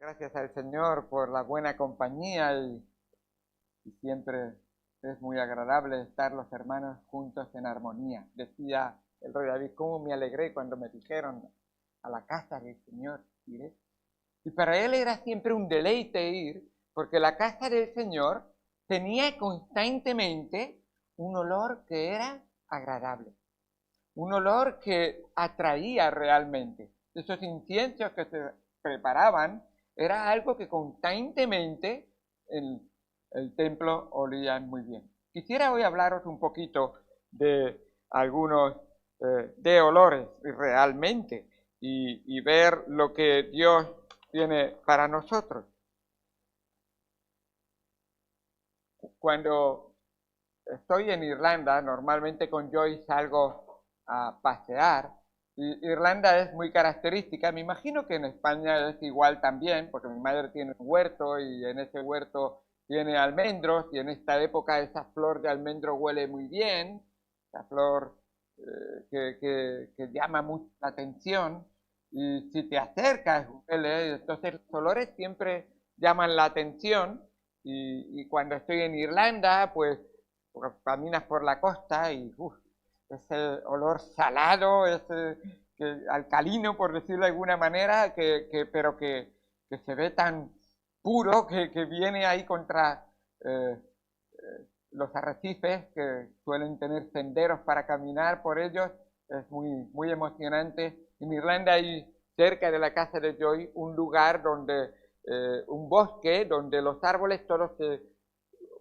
Gracias al Señor por la buena compañía y siempre es muy agradable estar los hermanos juntos en armonía. Decía el rey David, cómo me alegré cuando me dijeron a la casa del Señor iré. Y para él era siempre un deleite ir, porque la casa del Señor tenía constantemente un olor que era agradable, un olor que atraía realmente. Esos inciensos que se preparaban era algo que constantemente en el templo olía muy bien. Quisiera hoy hablaros un poquito de algunos de olores realmente y ver lo que Dios tiene para nosotros. Cuando estoy en Irlanda, normalmente con Joyce salgo a pasear. Y Irlanda es muy característica, me imagino que en España es igual también, porque mi madre tiene un huerto y en ese huerto tiene almendros y en esta época esa flor de almendro huele muy bien, la flor que llama mucho la atención y si te acercas huele, entonces los olores siempre llaman la atención y cuando estoy en Irlanda pues caminas por la costa y ese olor salado, ese alcalino, por decirlo de alguna manera, pero que se ve tan puro que viene ahí contra los arrecifes, que suelen tener senderos para caminar por ellos, es muy emocionante. En Irlanda hay cerca de la casa de Joy un lugar donde, un bosque, donde los árboles todos se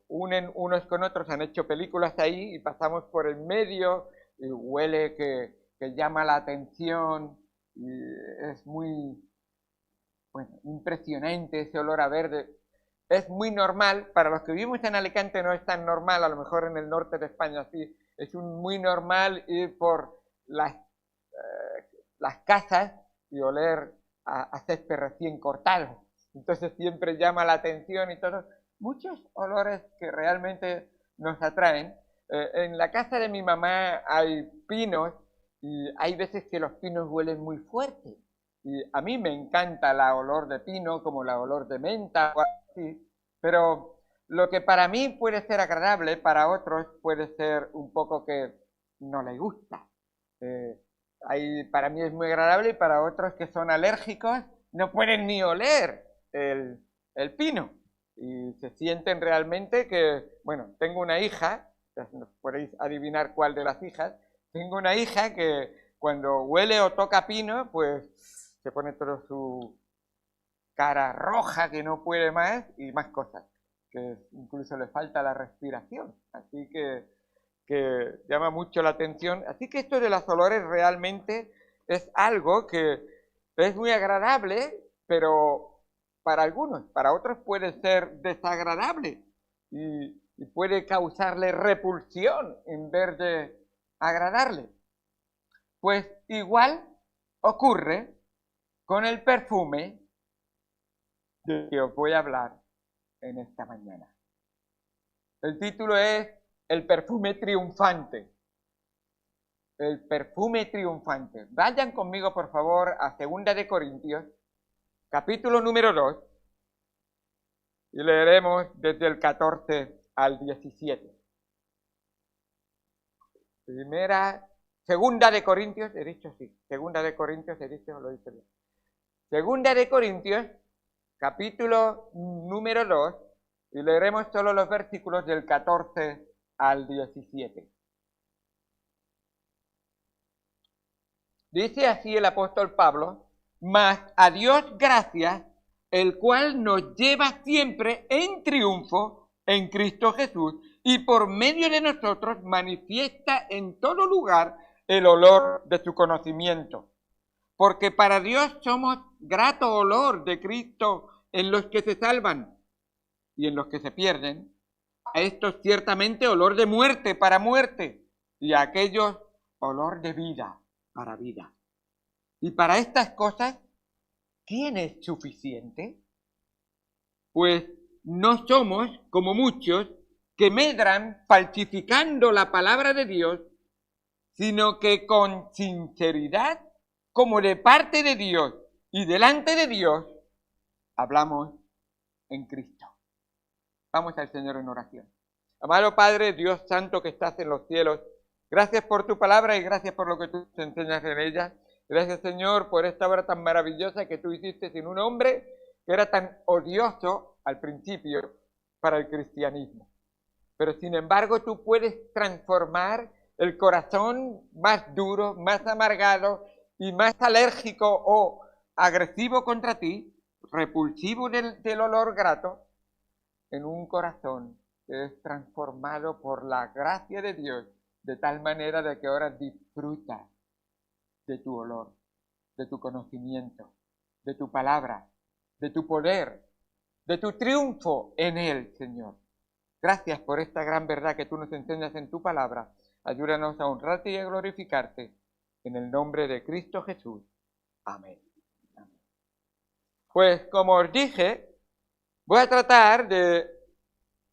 unen unos con otros, han hecho películas ahí y pasamos por el medio y huele que llama la atención y es muy impresionante ese olor a verde. Es muy normal, para los que vivimos en Alicante no es tan normal, a lo mejor en el norte de España sí, es muy normal ir por las casas y oler a césped recién cortado. Entonces siempre llama la atención y todo. Muchos olores que realmente nos atraen. En la casa de mi mamá hay pinos y hay veces que los pinos huelen muy fuerte. Y a mí me encanta el olor de pino, como el olor de menta o así, pero lo que para mí puede ser agradable, para otros puede ser un poco que no les gusta. Para mí es muy agradable y para otros que son alérgicos no pueden ni oler el pino y se sienten realmente que, bueno, tengo una hija, podéis adivinar cuál de las hijas, tengo una hija que cuando huele o toca pino, pues se pone toda su cara roja que no puede más y más cosas, que incluso le falta la respiración, así que llama mucho la atención. Así que esto de los olores realmente es algo que es muy agradable, pero para algunos, para otros puede ser desagradable y puede causarle repulsión en vez de agradarle. Pues igual ocurre con el perfume de que os voy a hablar en esta mañana. El título es El perfume triunfante. El perfume triunfante. Vayan conmigo, por favor, a 2 de Corintios, capítulo número 2, y leeremos desde el 14 al 17. Segunda de Corintios, he dicho sí. Segunda de Corintios, he dicho, lo hice bien. Segunda de Corintios, capítulo número 2, y leeremos solo los versículos del 14 al 17. Dice así el apóstol Pablo: mas a Dios gracias, el cual nos lleva siempre en triunfo en Cristo Jesús, y por medio de nosotros manifiesta en todo lugar el olor de su conocimiento. Porque para Dios somos grato olor de Cristo en los que se salvan y en los que se pierden. A estos ciertamente olor de muerte para muerte, y a aquellos olor de vida para vida. Y para estas cosas, ¿quién es suficiente? Pues no somos como muchos que medran falsificando la palabra de Dios, sino que con sinceridad, como de parte de Dios y delante de Dios, hablamos en Cristo. Vamos al Señor en oración. Amado Padre, Dios Santo que estás en los cielos, gracias por tu palabra y gracias por lo que tú te enseñas en ella. Gracias, Señor, por esta obra tan maravillosa que tú hiciste sin un hombre que era tan odioso al principio para el cristianismo. Pero sin embargo tú puedes transformar el corazón más duro, más amargado y más alérgico o agresivo contra ti, repulsivo del olor grato, en un corazón que es transformado por la gracia de Dios, de tal manera de que ahora disfruta de tu olor, de tu conocimiento, de tu palabra, de tu poder, de tu triunfo en Él, Señor. Gracias por esta gran verdad que tú nos enseñas en tu palabra. Ayúdanos a honrarte y a glorificarte. En el nombre de Cristo Jesús. Amén. Amén. Pues como os dije, voy a tratar de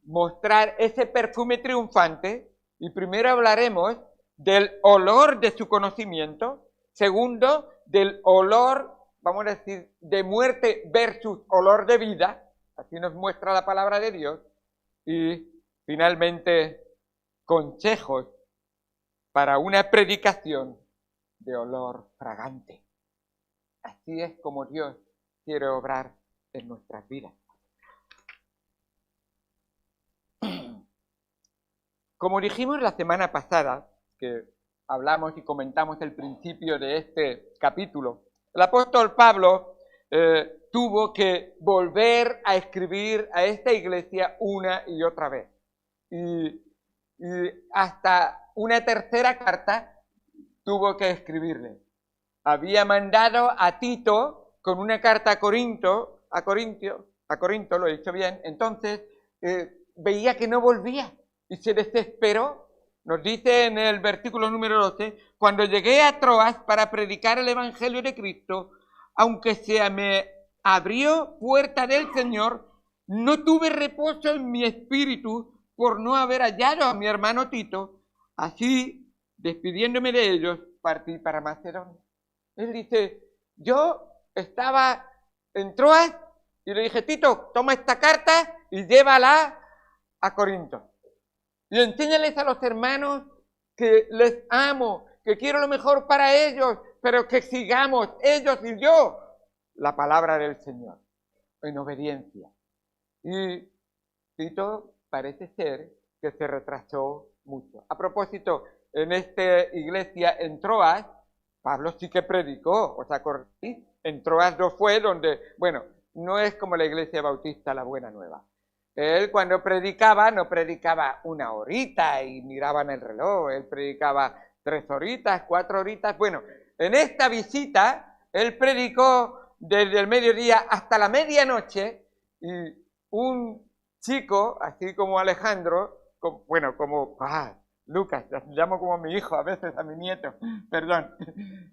mostrar ese perfume triunfante y primero hablaremos del olor de su conocimiento, segundo, del olor, vamos a decir, de muerte versus olor de vida, así nos muestra la palabra de Dios, y finalmente consejos para una predicación de olor fragante. Así es como Dios quiere obrar en nuestras vidas. Como dijimos la semana pasada, que hablamos y comentamos el principio de este capítulo, el apóstol Pablo tuvo que volver a escribir a esta iglesia una y otra vez. Y hasta una tercera carta tuvo que escribirle. Había mandado a Tito con una carta a Corinto, lo he dicho bien, entonces veía que no volvía y se desesperó. Nos dice en el versículo número 12, cuando llegué a Troas para predicar el evangelio de Cristo, aunque se me abrió puerta del Señor, no tuve reposo en mi espíritu por no haber hallado a mi hermano Tito. Así, despidiéndome de ellos, partí para Macedonia. Él dice, yo estaba en Troas y le dije, Tito, toma esta carta y llévala a Corinto. Y enséñales a los hermanos que les amo, que quiero lo mejor para ellos, pero que sigamos, ellos y yo, la palabra del Señor, en obediencia. Y Tito parece ser que se retrasó mucho. A propósito, en esta iglesia en Troas, Pablo sí que predicó, ¿os acordáis? En Troas no fue donde, bueno, no es como la iglesia bautista La Buena Nueva. Él cuando predicaba, no predicaba una horita y miraban el reloj, él predicaba 3 horitas, 4 horitas. Bueno, en esta visita, él predicó desde el mediodía hasta la medianoche y un chico, así como Alejandro, como Lucas, llamo como a mi hijo, a veces a mi nieto, perdón,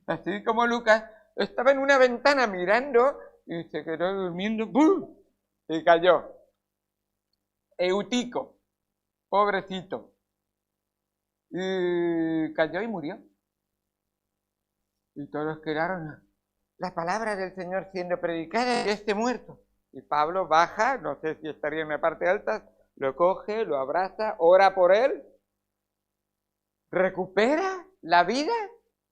así como Lucas, estaba en una ventana mirando y se quedó durmiendo, ¡bum! Y cayó. Eutico, pobrecito, y cayó y murió. Y todos quedaron, la palabra del Señor siendo predicada y este muerto. Y Pablo baja, no sé si estaría en la parte alta, lo coge, lo abraza, ora por él, recupera la vida,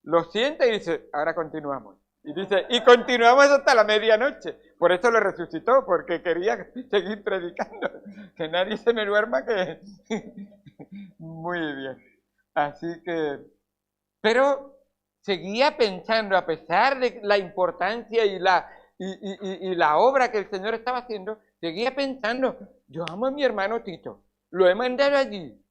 lo siente y dice, ahora continuamos. Y dice, y continuamos hasta la medianoche. Por eso lo resucitó, porque quería seguir predicando. Que nadie se me duerma, que... Muy bien. Así que... Pero seguía pensando, a pesar de la importancia y la obra que el Señor estaba haciendo, seguía pensando, yo amo a mi hermano Tito, lo he mandado allí.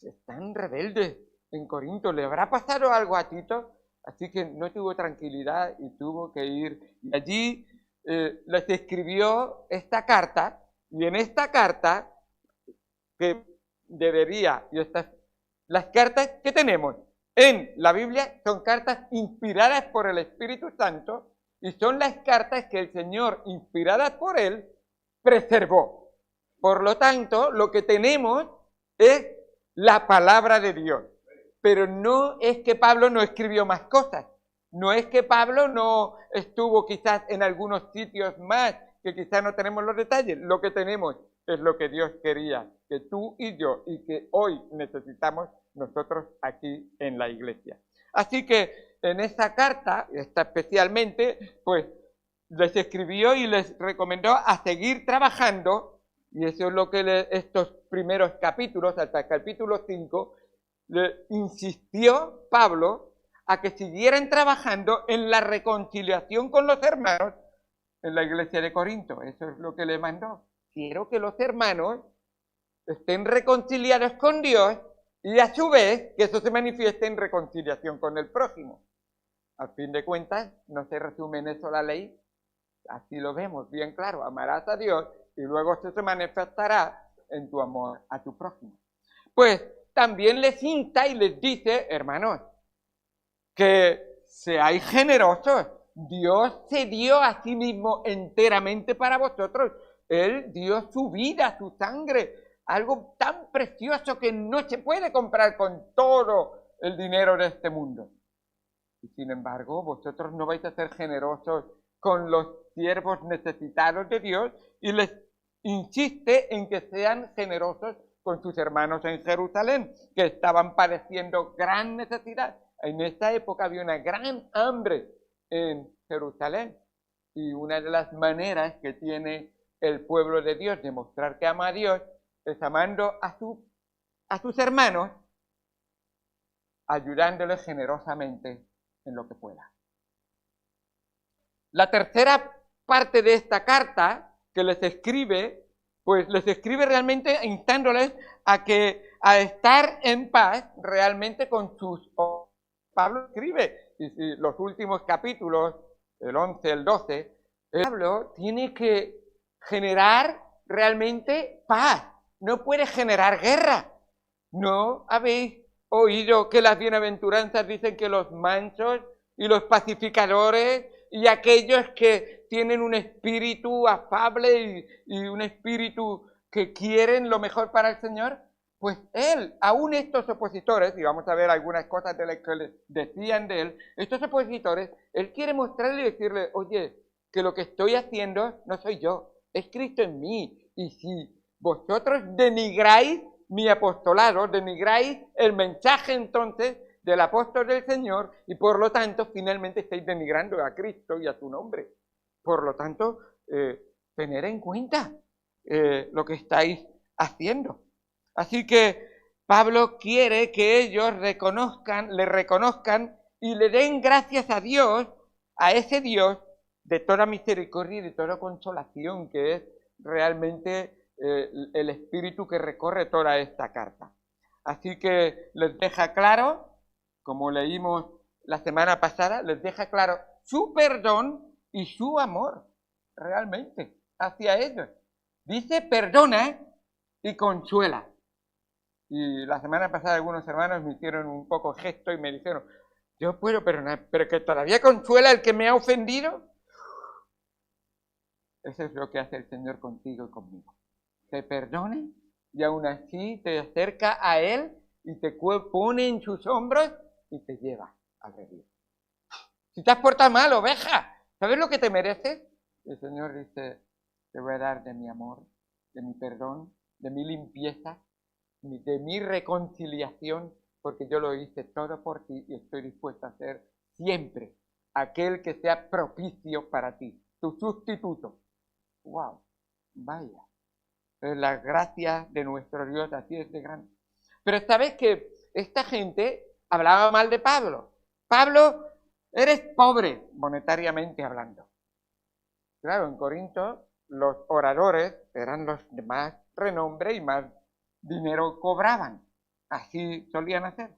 Están rebeldes en Corinto, ¿le habrá pasado algo a Tito? Así que no tuvo tranquilidad y tuvo que ir. Y allí les escribió esta carta, y en esta carta, que debería, las cartas que tenemos en la Biblia son cartas inspiradas por el Espíritu Santo, y son las cartas que el Señor, inspiradas por Él, preservó. Por lo tanto, lo que tenemos es la palabra de Dios. Pero no es que Pablo no escribió más cosas, no es que Pablo no estuvo quizás en algunos sitios más que quizá no tenemos los detalles. Lo que tenemos es lo que Dios quería, que tú y yo, y que hoy necesitamos nosotros aquí en la iglesia. Así que en esta carta, esta especialmente, pues les escribió y les recomendó a seguir trabajando, y eso es lo que estos primeros capítulos, hasta el capítulo 5, le insistió Pablo a que siguieran trabajando en la reconciliación con los hermanos en la iglesia de Corinto. Eso es lo que le mandó. Quiero que los hermanos estén reconciliados con Dios y a su vez que eso se manifieste en reconciliación con el prójimo. A fin de cuentas, no se resume en eso la ley. Así lo vemos bien claro. Amarás a Dios y luego eso se manifestará en tu amor a tu prójimo. Pues también les insta y les dice, hermanos, que seáis generosos. Dios se dio a sí mismo enteramente para vosotros. Él dio su vida, su sangre, algo tan precioso que no se puede comprar con todo el dinero de este mundo. Y sin embargo, vosotros no vais a ser generosos con los siervos necesitados de Dios, y les insiste en que sean generosos con sus hermanos en Jerusalén, que estaban padeciendo gran necesidad. En esta época había una gran hambre en Jerusalén, y una de las maneras que tiene el pueblo de Dios de mostrar que ama a Dios es amando a sus hermanos, ayudándoles generosamente en lo que pueda. La tercera parte de esta carta que les escribe, pues les escribe realmente instándoles a estar en paz realmente con sus... Pablo escribe, y si los últimos capítulos, el 11, el 12, Pablo tiene que generar realmente paz, no puede generar guerra. ¿No habéis oído que las bienaventuranzas dicen que los mansos y los pacificadores y aquellos que tienen un espíritu afable y un espíritu que quieren lo mejor para el Señor? Pues él, aún estos opositores, y vamos a ver algunas cosas de las que les decían de él, estos opositores, él quiere mostrarle y decirle, oye, que lo que estoy haciendo no soy yo, es Cristo en mí. Y si vosotros denigráis mi apostolado, denigráis el mensaje entonces del apóstol del Señor, y por lo tanto finalmente estáis denigrando a Cristo y a su nombre. Por lo tanto, tener en cuenta lo que estáis haciendo. Así que Pablo quiere que ellos le reconozcan y le den gracias a Dios, a ese Dios de toda misericordia y de toda consolación, que es realmente el espíritu que recorre toda esta carta. Así que les deja claro, como leímos la semana pasada, les deja claro su perdón y su amor realmente hacia ellos. Dice perdona y consuela. Y la semana pasada algunos hermanos me hicieron un poco gesto y me dijeron, yo puedo perdonar, pero que todavía consuela el que me ha ofendido. Eso es lo que hace el Señor contigo y conmigo. Te perdona y aún así te acerca a Él y te pone en sus hombros y te lleva al redil. Si te has portado mal, oveja, ¿sabes lo que te mereces? El Señor dice, te voy a dar de mi amor, de mi perdón, de mi limpieza, de mi reconciliación, porque yo lo hice todo por ti y estoy dispuesto a ser siempre aquel que sea propicio para ti, tu sustituto. ¡Wow! Vaya. La gracia de nuestro Dios así es de grande. Pero sabes que esta gente hablaba mal de Pablo. Pablo, eres pobre monetariamente hablando. Claro, en Corinto los oradores eran los de más renombre y más dinero cobraban. Así solían hacer.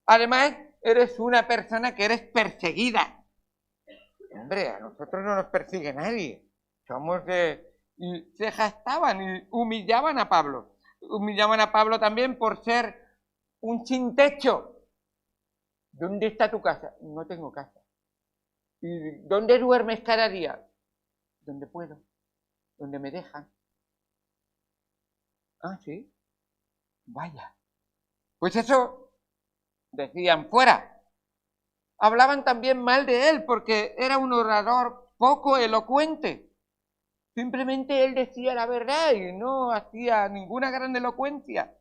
Además, eres una persona que eres perseguida. Hombre, a nosotros no nos persigue nadie. Somos de... Y se jactaban y humillaban a Pablo. Humillaban a Pablo también por ser un sin techo. ¿Dónde está tu casa? No tengo casa. ¿Y dónde duermes cada día? Donde puedo. Donde me dejan. Ah, sí. Vaya. Pues eso decían fuera. Hablaban también mal de él porque era un orador poco elocuente. Simplemente él decía la verdad y no hacía ninguna gran elocuencia.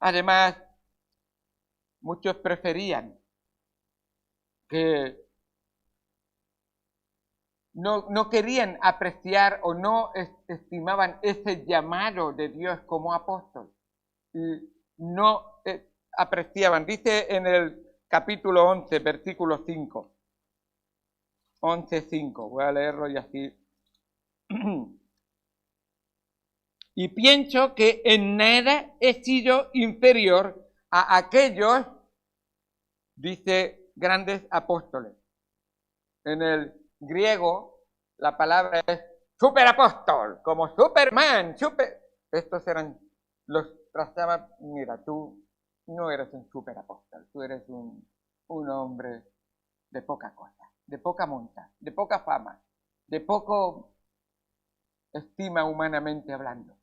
Además, muchos preferían que no querían apreciar o no estimaban ese llamado de Dios como apóstol. Y no apreciaban. Dice en el capítulo 11, versículo 5. 11:5. Voy a leerlo y así. Y pienso que en nada he sido inferior a aquellos, dice, grandes apóstoles. En el griego la palabra es superapóstol, como Superman, Estos eran los trazaban, mira, tú no eres un superapóstol, tú eres un hombre de poca cosa, de poca monta, de poca fama, de poco estima humanamente hablando.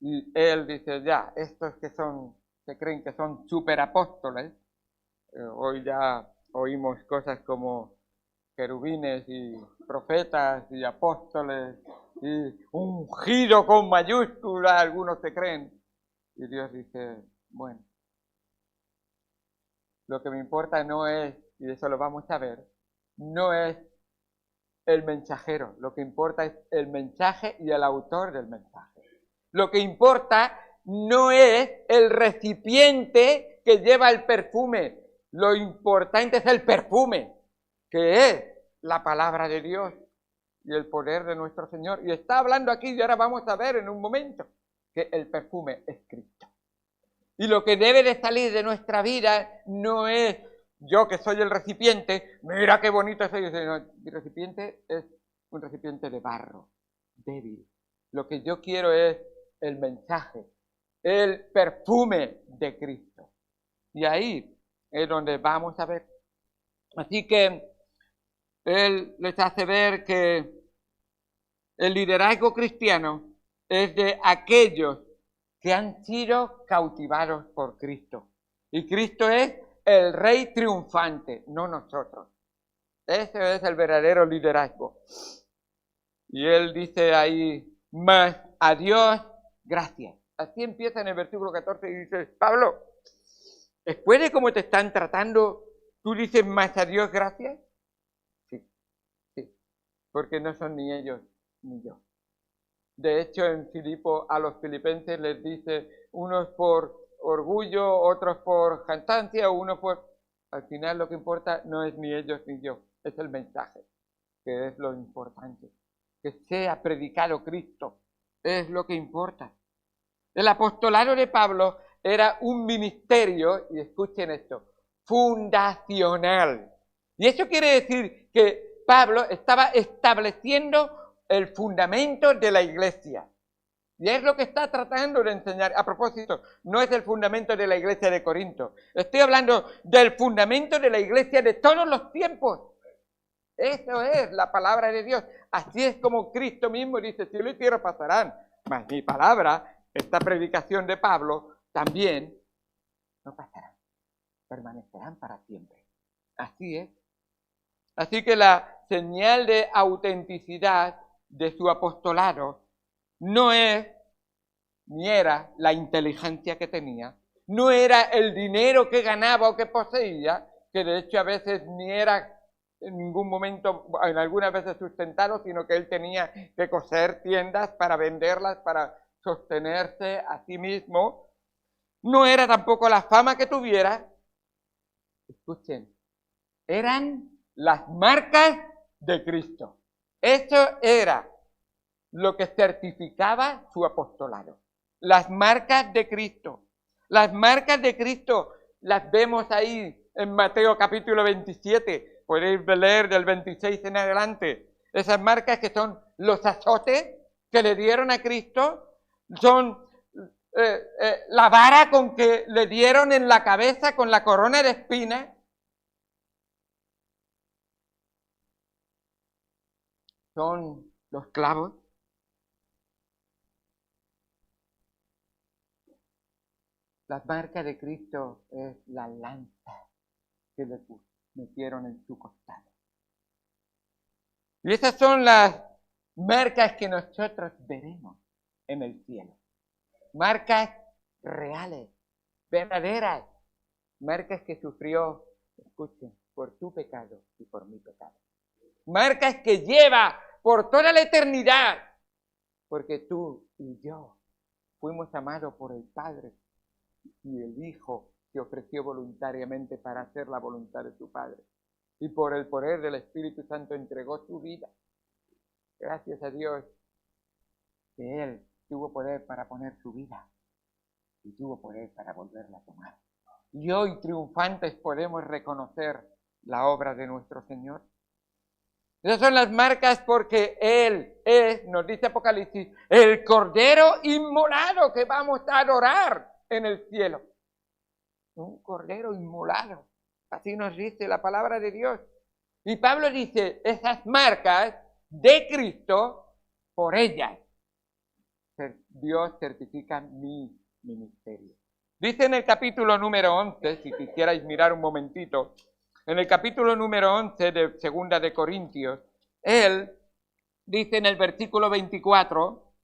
Y él dice, ya, estos que creen que son superapóstoles, hoy ya oímos cosas como querubines y profetas y apóstoles y ungido con mayúscula, algunos se creen. Y Dios dice, bueno, lo que me importa no es, y eso lo vamos a ver, no es el mensajero, lo que importa es el mensaje y el autor del mensaje. Lo que importa no es el recipiente que lleva el perfume, lo importante es el perfume, que es la palabra de Dios y el poder de nuestro Señor. Y está hablando aquí, y ahora vamos a ver en un momento, que el perfume es Cristo. Y lo que debe de salir de nuestra vida no es yo que soy el recipiente, mira qué bonito soy. No, mi recipiente es un recipiente de barro, débil. Lo que yo quiero es el mensaje, el perfume de Cristo. Y ahí es donde vamos a ver. Así que él les hace ver que el liderazgo cristiano es de aquellos que han sido cautivados por Cristo. Y Cristo es el Rey triunfante, no nosotros. Ese es el verdadero liderazgo. Y él dice ahí, más a Dios, gracias. Así empieza en el versículo 14 y dice, Pablo, después de cómo te están tratando, ¿tú dices más a Dios gracias? Sí, porque no son ni ellos ni yo. De hecho, en Filipo, a los filipenses les dice, unos por orgullo, otros por jactancia, unos por... Al final lo que importa no es ni ellos ni yo, es el mensaje, que es lo importante. Que sea predicado Cristo, es lo que importa. El apostolado de Pablo era un ministerio, y escuchen esto, fundacional. Y eso quiere decir que Pablo estaba estableciendo el fundamento de la iglesia. Y es lo que está tratando de enseñar. A propósito, no es el fundamento de la iglesia de Corinto. Estoy hablando del fundamento de la iglesia de todos los tiempos. Eso es la palabra de Dios. Así es como Cristo mismo dice, cielo y tierra pasarán, mas mi palabra, esta predicación de Pablo, también no pasarán. Permanecerán para siempre. Así es. Así que la señal de autenticidad de su apostolado no es ni era la inteligencia que tenía, no era el dinero que ganaba o que poseía, que de hecho a veces ni era en ningún momento, en algunas veces sustentado, sino que él tenía que coser tiendas para venderlas, para sostenerse a sí mismo. No era tampoco la fama que tuviera. Escuchen, eran las marcas de Cristo. Eso era lo que certificaba su apostolado. Las marcas de Cristo. Las marcas de Cristo las vemos ahí en Mateo capítulo 27. Podéis leer del 26 en adelante. Esas marcas que son los azotes que le dieron a Cristo, son la vara con que le dieron en la cabeza con la corona de espinas. Son los clavos. La marca de Cristo es la lanza que le metieron en su costado. Y esas son las marcas que nosotros veremos en el cielo, marcas reales, verdaderas, marcas que sufrió, escuchen, por tu pecado y por mi pecado, marcas que lleva por toda la eternidad, porque tú y yo fuimos amados por el Padre y el Hijo se ofreció voluntariamente para hacer la voluntad de su Padre. Y por el poder del Espíritu Santo entregó su vida. Gracias a Dios que Él tuvo poder para poner su vida y tuvo poder para volverla a tomar. Y hoy triunfantes podemos reconocer la obra de nuestro Señor. Esas son las marcas porque Él es, nos dice Apocalipsis, el Cordero inmolado que vamos a adorar en el cielo. Un Cordero inmolado. Así nos dice la palabra de Dios. Y Pablo dice, esas marcas de Cristo, por ellas, Dios certifica mi ministerio. Dice en el capítulo número 11, si quisierais mirar un momentito, en el capítulo número 11 de Segunda de Corintios, él dice en el versículo 24,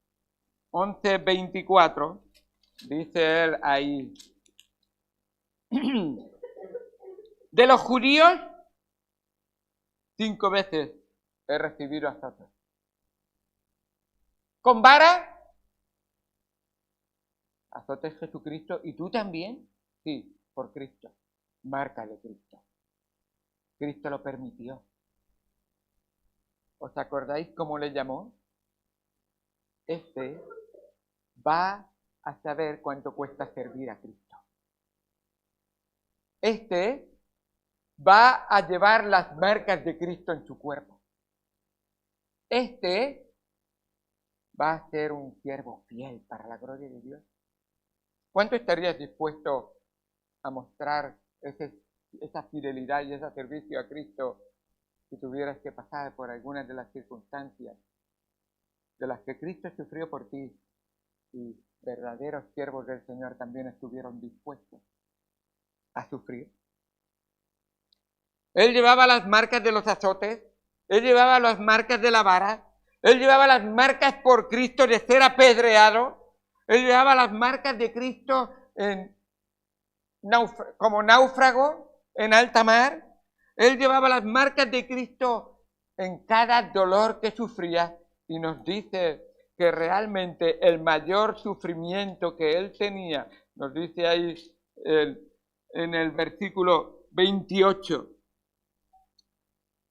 11:24, dice él ahí, de los judíos, 5 veces he recibido azotes. Con vara, azotes Jesucristo, y tú también, sí, por Cristo, marca de Cristo. Cristo lo permitió. ¿Os acordáis cómo le llamó? Este va a saber cuánto cuesta servir a Cristo. Este va a llevar las marcas de Cristo en su cuerpo. Este va a ser un siervo fiel para la gloria de Dios. ¿Cuánto estarías dispuesto a mostrar esa fidelidad y ese servicio a Cristo si tuvieras que pasar por algunas de las circunstancias de las que Cristo sufrió por ti y verdaderos siervos del Señor también estuvieron dispuestos a sufrir? Él llevaba las marcas de los azotes, él llevaba las marcas de la vara, él llevaba las marcas por Cristo de ser apedreado, él llevaba las marcas de Cristo como náufrago en alta mar, él llevaba las marcas de Cristo en cada dolor que sufría y nos dice que realmente el mayor sufrimiento que él tenía, nos dice ahí en el versículo 28,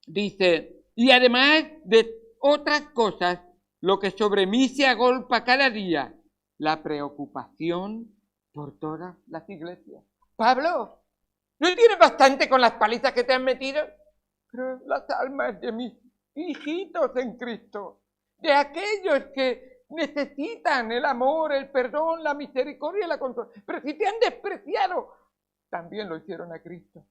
dice, y además de otras cosas, lo que sobre mí se agolpa cada día, la preocupación por todas las iglesias. Pablo, ¿no tienes bastante con las palizas que te han metido? Pero las almas de mis hijitos en Cristo, de aquellos que necesitan el amor, el perdón, la misericordia y la consolación. Pero si te han despreciado, también lo hicieron a Cristo.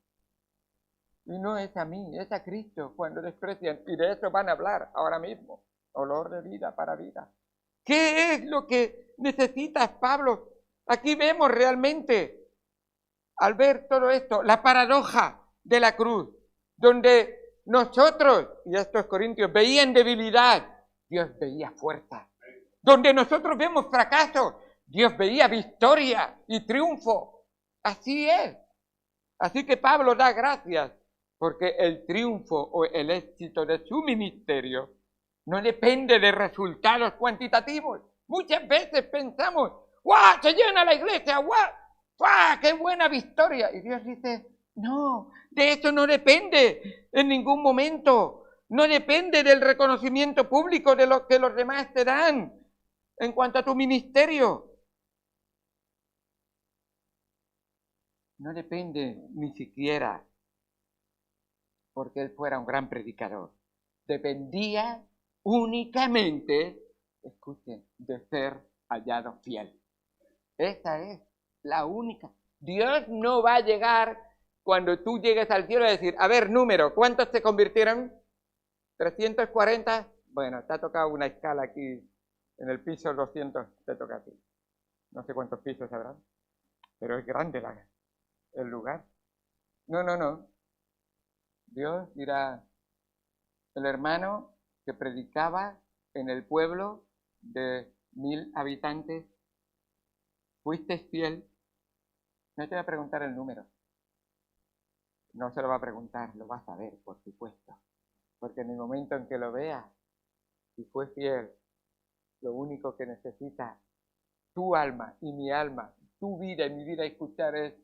Y no es a mí, es a Cristo cuando desprecian. Y de eso van a hablar ahora mismo. Olor de vida para vida. ¿Qué es lo que necesitas, Pablo? Aquí vemos realmente, al ver todo esto, la paradoja de la cruz, donde nosotros, y estos corintios, veían debilidad, Dios veía fuerza. Donde nosotros vemos fracaso, Dios veía victoria y triunfo. Así es. Así que Pablo da gracias, porque el triunfo o el éxito de su ministerio no depende de resultados cuantitativos. Muchas veces pensamos, ¡guau! Se llena la iglesia, ¡guau! ¡Guau! ¡Qué buena victoria! Y Dios dice, no, de eso no depende en ningún momento. No depende del reconocimiento público de lo que los demás te dan en cuanto a tu ministerio. No depende ni siquiera porque él fuera un gran predicador. Dependía únicamente, escuchen, de ser hallado fiel. Esa es la única. Dios no va a llegar cuando tú llegues al cielo a decir, a ver, número, ¿cuántos se convirtieron? 340. Bueno, te ha tocado una escala aquí en el piso 200, te toca a ti. No sé cuántos pisos habrá, pero es grande el lugar. No. Dios dirá, el hermano que predicaba en el pueblo de 1000 habitantes, ¿fuiste fiel? No te voy a preguntar el número. No se lo va a preguntar, lo vas a ver, por supuesto. Porque en el momento en que lo veas, si fue fiel, lo único que necesita tu alma y mi alma, tu vida y mi vida escuchar es: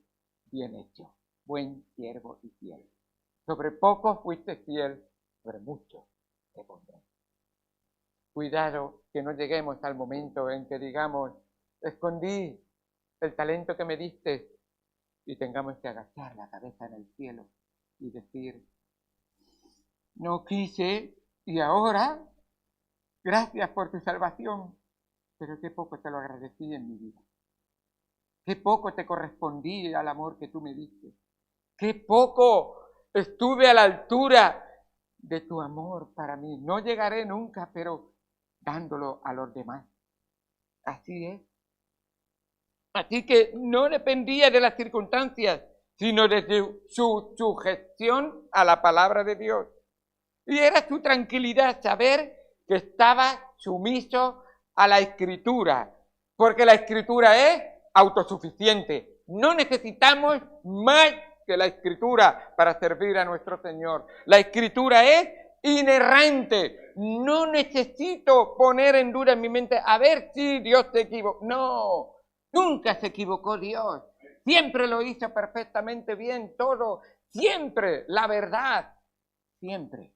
bien hecho, buen siervo y fiel. Sobre poco fuiste fiel, sobre mucho te pondré. Cuidado que no lleguemos al momento en que digamos: escondí el talento que me diste, y tengamos que agachar la cabeza en el cielo y decir: no quise, y ahora, gracias por tu salvación, pero qué poco te lo agradecí en mi vida. Qué poco te correspondí al amor que tú me diste. Qué poco estuve a la altura de tu amor para mí. No llegaré nunca, pero dándolo a los demás. Así es. Así que no dependía de las circunstancias, sino de su sujeción a la palabra de Dios. Y era su tranquilidad saber que estaba sumiso a la Escritura, porque la Escritura es autosuficiente. No necesitamos más que la Escritura para servir a nuestro Señor. La Escritura es inerrante. No necesito poner en duda en mi mente a ver si Dios se equivocó. No, nunca se equivocó Dios. Siempre lo hizo perfectamente bien todo. Siempre la verdad. Siempre.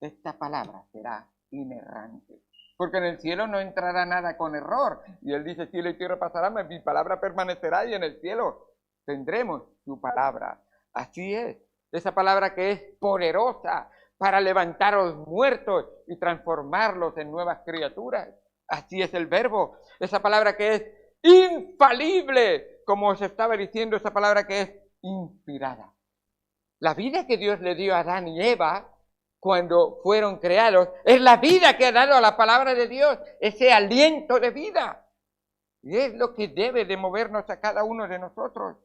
Esta palabra será inerrante. Porque en el cielo no entrará nada con error. Y él dice: cielo y tierra pasarán, mi palabra permanecerá, y en el cielo tendremos su palabra. Así es. Esa palabra que es poderosa para levantar a los muertos y transformarlos en nuevas criaturas. Así es el verbo. Esa palabra que es infalible, como os estaba diciendo, esa palabra que es inspirada. La vida que Dios le dio a Adán y Eva cuando fueron creados es la vida que ha dado a la palabra de Dios, ese aliento de vida. Y es lo que debe de movernos a cada uno de nosotros.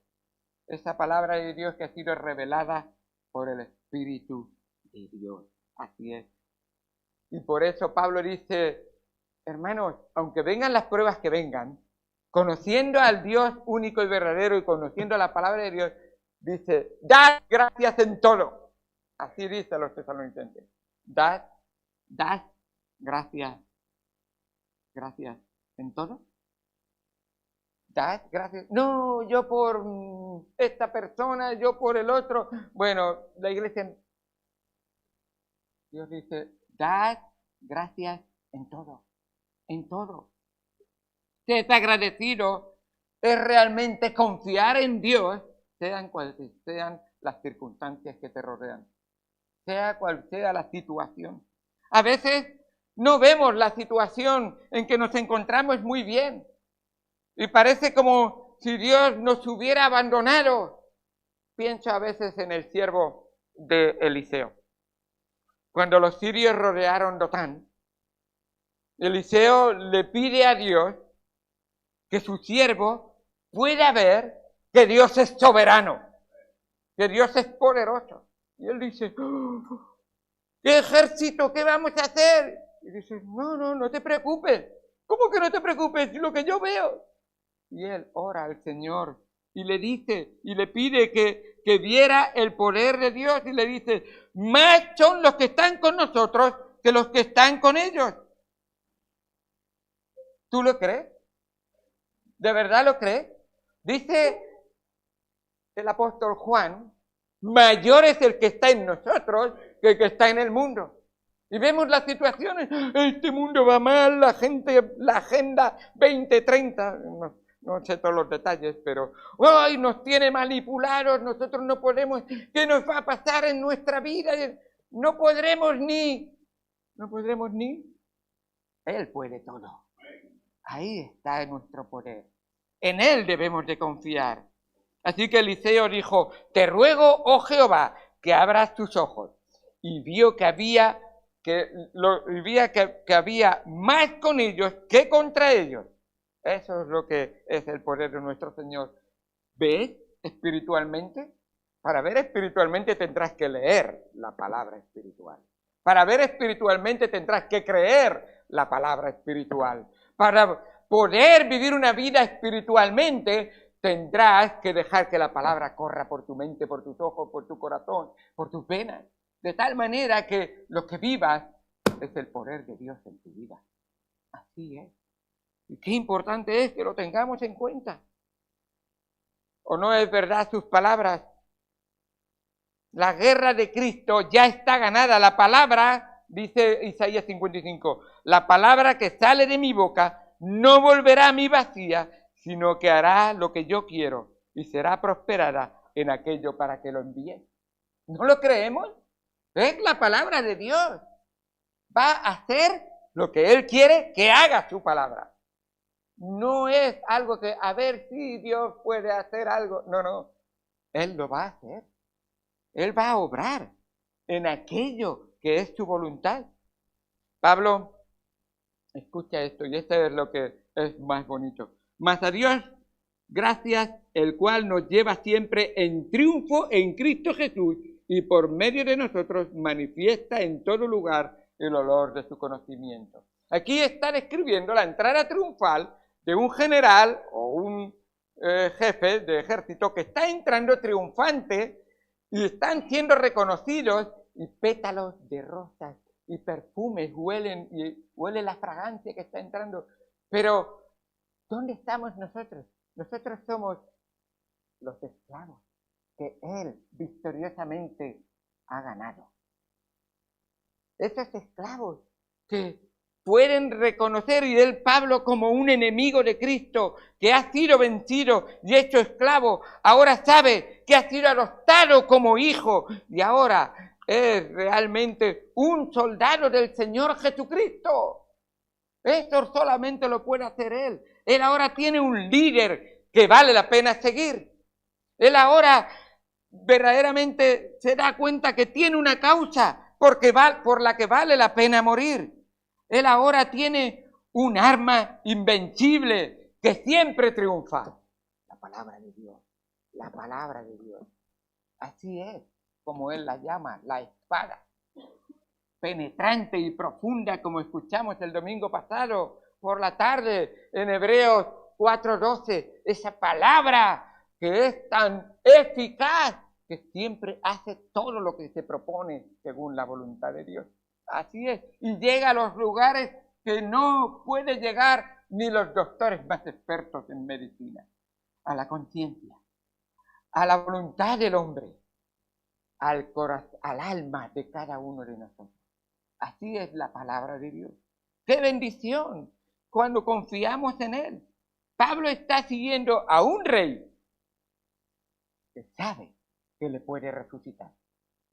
Esa palabra de Dios que ha sido revelada por el Espíritu de Dios. Así es. Y por eso Pablo dice: hermanos, aunque vengan las pruebas que vengan, conociendo al Dios único y verdadero y conociendo la palabra de Dios, dice: dad gracias en todo. Así dice a los tesalonicenses: dad gracias en todo. Dad gracias. No, yo por esta persona, yo por el otro. Bueno, la iglesia, Dios dice: dad gracias en todo. En todo. Ser agradecido es realmente confiar en Dios, sean cuales sean las circunstancias que te rodean, sea cual sea la situación. A veces no vemos la situación en que nos encontramos muy bien y parece como si Dios nos hubiera abandonado. Pienso a veces en el siervo de Eliseo. Cuando los sirios rodearon Dotán, Eliseo le pide a Dios que su siervo pueda ver que Dios es soberano, que Dios es poderoso. Y él dice: ¿qué ejército? ¿Qué vamos a hacer? Y dice: no te preocupes. ¿Cómo que no te preocupes? Lo que yo veo. Y él ora al Señor y le dice, y le pide que viera el poder de Dios, y le dice: más son los que están con nosotros que los que están con ellos. ¿Tú lo crees? ¿De verdad lo crees? Dice el apóstol Juan: mayor es el que está en nosotros que el que está en el mundo. Y vemos las situaciones: este mundo va mal, la agenda 2030, no sé todos los detalles, pero ¡ay! Nos tiene manipulados, nosotros no podemos. ¿Qué nos va a pasar en nuestra vida? No podremos ni. Él puede todo. Ahí está nuestro poder. En Él debemos de confiar. Así que Eliseo dijo: te ruego, oh Jehová, que abras tus ojos. Y vio que había más con ellos que contra ellos. Eso es lo que es el poder de nuestro Señor. ¿Ves espiritualmente? Para ver espiritualmente tendrás que leer la palabra espiritual. Para ver espiritualmente tendrás que creer la palabra espiritual. Para poder vivir una vida espiritualmente, tendrás que dejar que la palabra corra por tu mente, por tus ojos, por tu corazón, por tus venas. De tal manera que lo que vivas es el poder de Dios en tu vida. Así es. Y qué importante es que lo tengamos en cuenta. ¿O no es verdad sus palabras? La guerra de Cristo ya está ganada. La palabra, dice Isaías 55, la palabra que sale de mi boca no volverá a mí vacía, sino que hará lo que yo quiero y será prosperada en aquello para que lo envíe. ¿No lo creemos? Es la palabra de Dios. Va a hacer lo que Él quiere que haga su palabra. No es algo que, a ver si Dios puede hacer algo. No, no. Él lo va a hacer. Él va a obrar en aquello que es su voluntad. Pablo, escucha esto, y esto es lo que es más bonito. Mas a Dios, gracias, el cual nos lleva siempre en triunfo en Cristo Jesús, y por medio de nosotros manifiesta en todo lugar el olor de su conocimiento. Aquí está describiendo la entrada triunfal de un general o un jefe de ejército que está entrando triunfante y están siendo reconocidos, y pétalos de rosas y perfumes huelen, y huele la fragancia que está entrando. Pero, ¿dónde estamos nosotros? Nosotros somos los esclavos que Él victoriosamente ha ganado. Esos esclavos que pueden reconocer y ver Pablo como un enemigo de Cristo, que ha sido vencido y hecho esclavo, ahora sabe que ha sido adoptado como hijo y ahora es realmente un soldado del Señor Jesucristo. Esto solamente lo puede hacer Él. Él ahora tiene un líder que vale la pena seguir. Él ahora verdaderamente se da cuenta que tiene una causa por la que vale la pena morir. Él ahora tiene un arma invencible que siempre triunfa. La palabra de Dios. La palabra de Dios. Así es como Él la llama, la espada. Penetrante y profunda, como escuchamos el domingo pasado por la tarde en Hebreos 4:12. Esa palabra que es tan eficaz que siempre hace todo lo que se propone según la voluntad de Dios. Así es, y llega a los lugares que no puede llegar ni los doctores más expertos en medicina. A la conciencia, a la voluntad del hombre, al corazón, al alma de cada uno de nosotros. Así es la palabra de Dios. ¡Qué bendición cuando confiamos en Él! Pablo está siguiendo a un rey que sabe que le puede resucitar.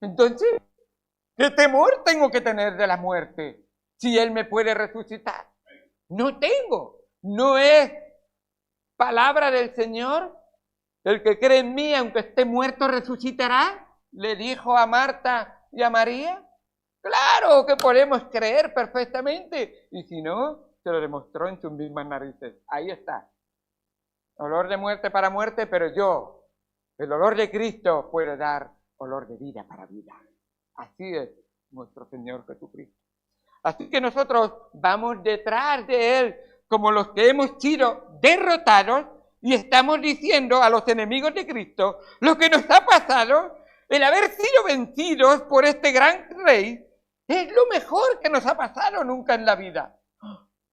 Entonces, ¿qué temor tengo que tener de la muerte si Él me puede resucitar? No tengo. ¿No es palabra del Señor? El que cree en mí, aunque esté muerto, resucitará, le dijo a Marta y a María. Claro que podemos creer perfectamente. Y si no, se lo demostró en sus mismas narices. Ahí está. Olor de muerte para muerte, pero yo, el olor de Cristo, puede dar olor de vida para vida. Así es nuestro Señor Jesucristo. Así que nosotros vamos detrás de Él como los que hemos sido derrotados y estamos diciendo a los enemigos de Cristo lo que nos ha pasado, el haber sido vencidos por este gran rey, es lo mejor que nos ha pasado nunca en la vida.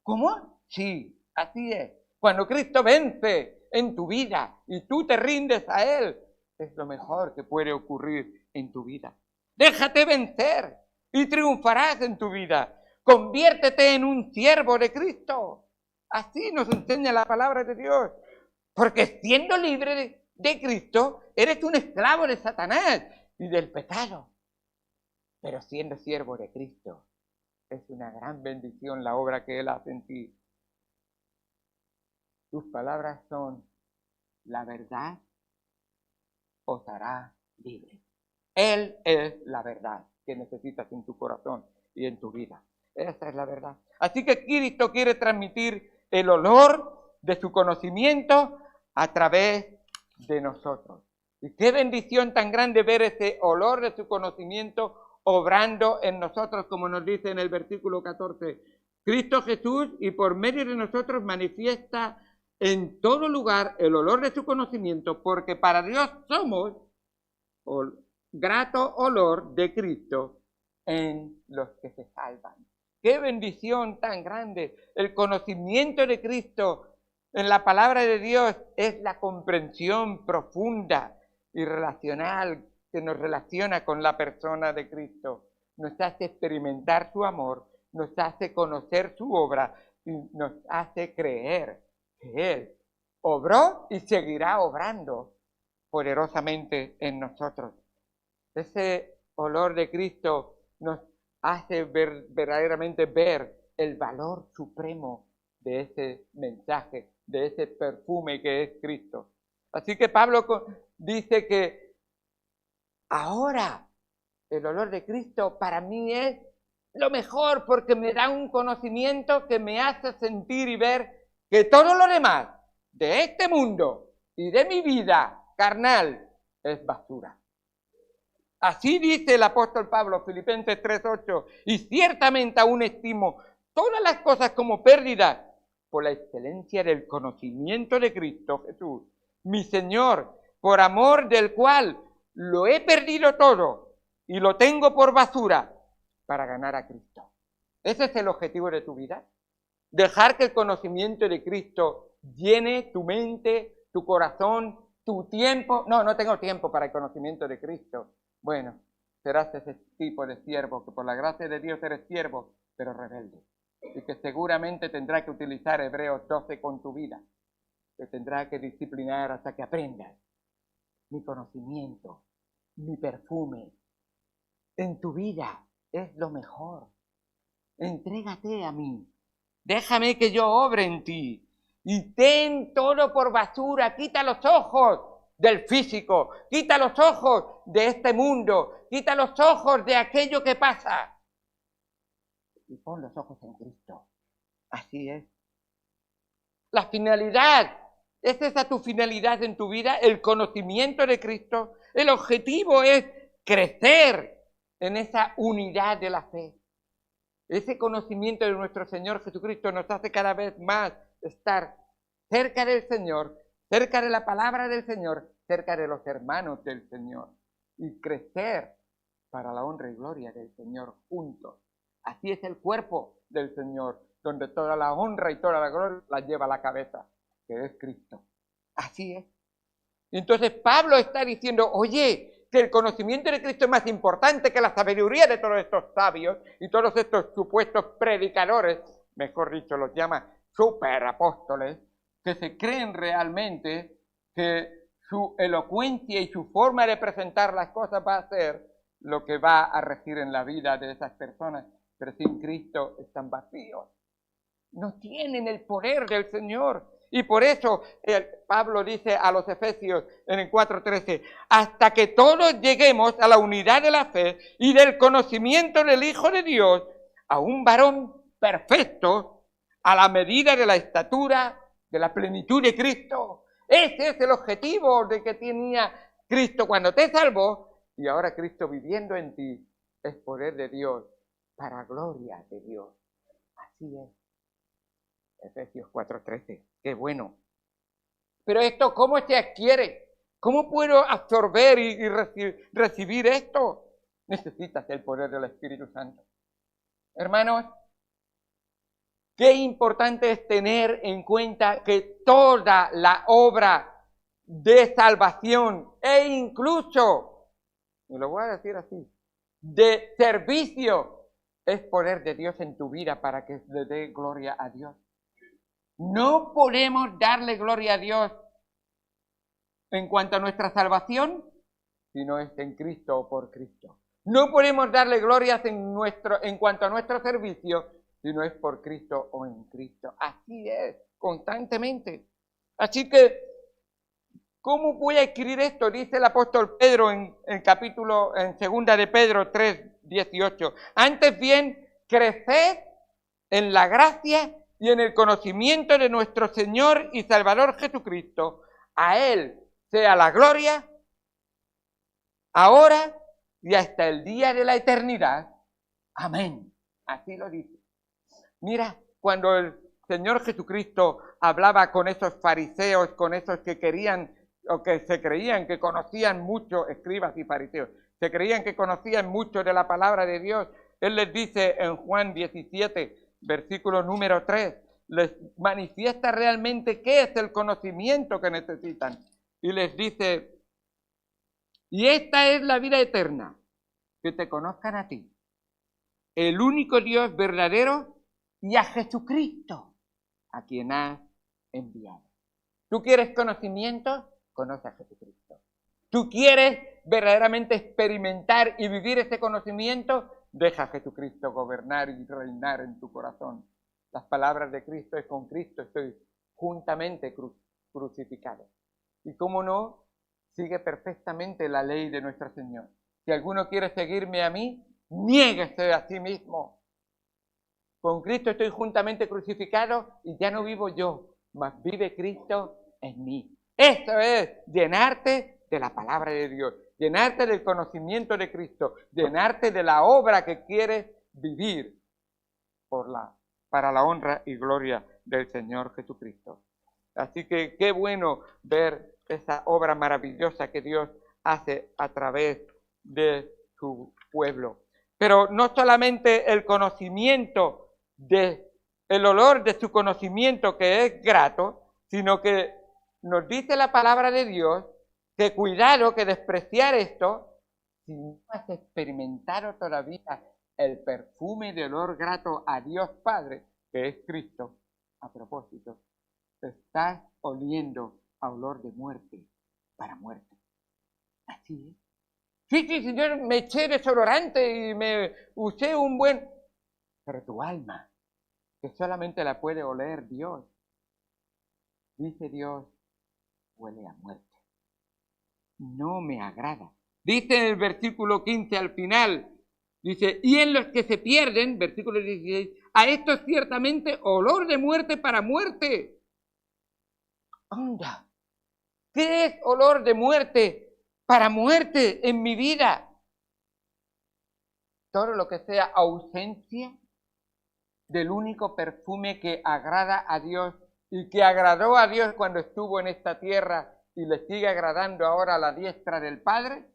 ¿Cómo? Sí, así es. Cuando Cristo vence en tu vida y tú te rindes a Él, es lo mejor que puede ocurrir en tu vida. Déjate vencer y triunfarás en tu vida. Conviértete en un siervo de Cristo. Así nos enseña la palabra de Dios. Porque siendo libre de Cristo, eres un esclavo de Satanás y del pecado. Pero siendo siervo de Cristo, es una gran bendición la obra que Él hace en ti. Tus palabras son: la verdad os hará libre. Él es la verdad que necesitas en tu corazón y en tu vida. Esa es la verdad. Así que Cristo quiere transmitir el olor de su conocimiento a través de nosotros. Y qué bendición tan grande ver ese olor de su conocimiento obrando en nosotros, como nos dice en el versículo 14. Cristo Jesús, y por medio de nosotros manifiesta en todo lugar el olor de su conocimiento, porque para Dios somos grato olor de Cristo en los que se salvan. ¡Qué bendición tan grande! El conocimiento de Cristo en la palabra de Dios es la comprensión profunda y relacional que nos relaciona con la persona de Cristo. Nos hace experimentar su amor, nos hace conocer su obra y nos hace creer que Él obró y seguirá obrando poderosamente en nosotros. Ese olor de Cristo nos hace verdaderamente ver el valor supremo de ese mensaje, de ese perfume que es Cristo. Así que Pablo dice que ahora el olor de Cristo para mí es lo mejor, porque me da un conocimiento que me hace sentir y ver que todo lo demás de este mundo y de mi vida carnal es basura. Así dice el apóstol Pablo, Filipenses 3:8, y ciertamente aún estimo todas las cosas como pérdida por la excelencia del conocimiento de Cristo Jesús, mi Señor, por amor del cual lo he perdido todo y lo tengo por basura para ganar a Cristo. ¿Ese es el objetivo de tu vida? Dejar que el conocimiento de Cristo llene tu mente, tu corazón, tu tiempo. No tengo tiempo para el conocimiento de Cristo. Bueno, serás ese tipo de siervo que por la gracia de Dios eres siervo, pero rebelde. Y que seguramente tendrá que utilizar Hebreos 12 con tu vida. Te tendrá que disciplinar hasta que aprendas. Mi conocimiento, mi perfume, en tu vida es lo mejor. Entrégate a mí. Déjame que yo obre en ti. Y ten todo por basura. Quita los ojos del físico. Quita los ojos de este mundo. Quita los ojos de aquello que pasa. Y pon los ojos en Cristo. Así es. La finalidad. ¿Es esa tu finalidad en tu vida? El conocimiento de Cristo. El objetivo es crecer en esa unidad de la fe. Ese conocimiento de nuestro Señor Jesucristo nos hace cada vez más estar cerca del Señor, cerca de la palabra del Señor, cerca de los hermanos del Señor y crecer para la honra y gloria del Señor juntos. Así es el cuerpo del Señor, donde toda la honra y toda la gloria la lleva la cabeza, que es Cristo. Así es. Entonces Pablo está diciendo, oye, que el conocimiento de Cristo es más importante que la sabiduría de todos estos sabios y todos estos supuestos predicadores, mejor dicho, los llama superapóstoles, que se creen realmente que su elocuencia y su forma de presentar las cosas va a ser lo que va a regir en la vida de esas personas, pero sin Cristo están vacíos. No tienen el poder del Señor. Y por eso Pablo dice a los Efesios en el 4:13, hasta que todos lleguemos a la unidad de la fe y del conocimiento del Hijo de Dios, a un varón perfecto, a la medida de la estatura, de la plenitud de Cristo. Ese es el objetivo de que tenía Cristo cuando te salvó, y ahora Cristo viviendo en ti es poder de Dios, para gloria de Dios. Así es. Efesios 4:13, qué bueno. Pero esto, ¿cómo se adquiere? ¿Cómo puedo absorber y recibir esto? Necesitas el poder del Espíritu Santo. Hermanos, qué importante es tener en cuenta que toda la obra de salvación e incluso, y lo voy a decir así, de servicio, es poder de Dios en tu vida para que le dé gloria a Dios. No podemos darle gloria a Dios en cuanto a nuestra salvación si no es en Cristo o por Cristo. No podemos darle glorias en cuanto a nuestro servicio si no es por Cristo o en Cristo. Así es, constantemente. Así que, ¿cómo voy a adquirir esto? Dice el apóstol Pedro en segunda de Pedro 3:18. Antes bien, creced en la gracia y en el conocimiento de nuestro Señor y Salvador Jesucristo. A Él sea la gloria, ahora y hasta el día de la eternidad. Amén. Así lo dice. Mira, cuando el Señor Jesucristo hablaba con esos fariseos, con esos que querían o que se creían que conocían mucho, escribas y fariseos, se creían que conocían mucho de la palabra de Dios, Él les dice en Juan 17, versículo número 3, les manifiesta realmente qué es el conocimiento que necesitan. Y les dice, y esta es la vida eterna, que te conozcan a ti, el único Dios verdadero, y a Jesucristo, a quien has enviado. ¿Tú quieres conocimiento? Conoce a Jesucristo. ¿Tú quieres verdaderamente experimentar y vivir ese conocimiento? Deja a Jesucristo gobernar y reinar en tu corazón. Las palabras de Cristo es: con Cristo estoy juntamente crucificado. Y cómo no, sigue perfectamente la ley de nuestro Señor. Si alguno quiere seguirme a mí, niéguese a sí mismo. Con Cristo estoy juntamente crucificado y ya no vivo yo, mas vive Cristo en mí. Eso es llenarte de la palabra de Dios, llenarte del conocimiento de Cristo, llenarte de la obra que quieres vivir para la honra y gloria del Señor Jesucristo. Así que qué bueno ver esa obra maravillosa que Dios hace a través de su pueblo. Pero no solamente el conocimiento el olor de su conocimiento, que es grato, sino que nos dice la palabra de Dios que cuidado, que despreciar esto, si no has experimentado todavía el perfume de olor grato a Dios Padre, que es Cristo. A propósito, estás oliendo a olor de muerte para muerte. Así es. Sí, Señor, me eché desodorante y me usé un buen... Pero tu alma, que solamente la puede oler Dios, dice Dios, huele a muerte. No me agrada. Dice en el versículo 15 al final, dice, y en los que se pierden, versículo 16, a esto ciertamente olor de muerte para muerte. Anda, ¿qué es olor de muerte para muerte en mi vida? Todo lo que sea ausencia del único perfume que agrada a Dios y que agradó a Dios cuando estuvo en esta tierra y le sigue agradando ahora a la diestra del Padre,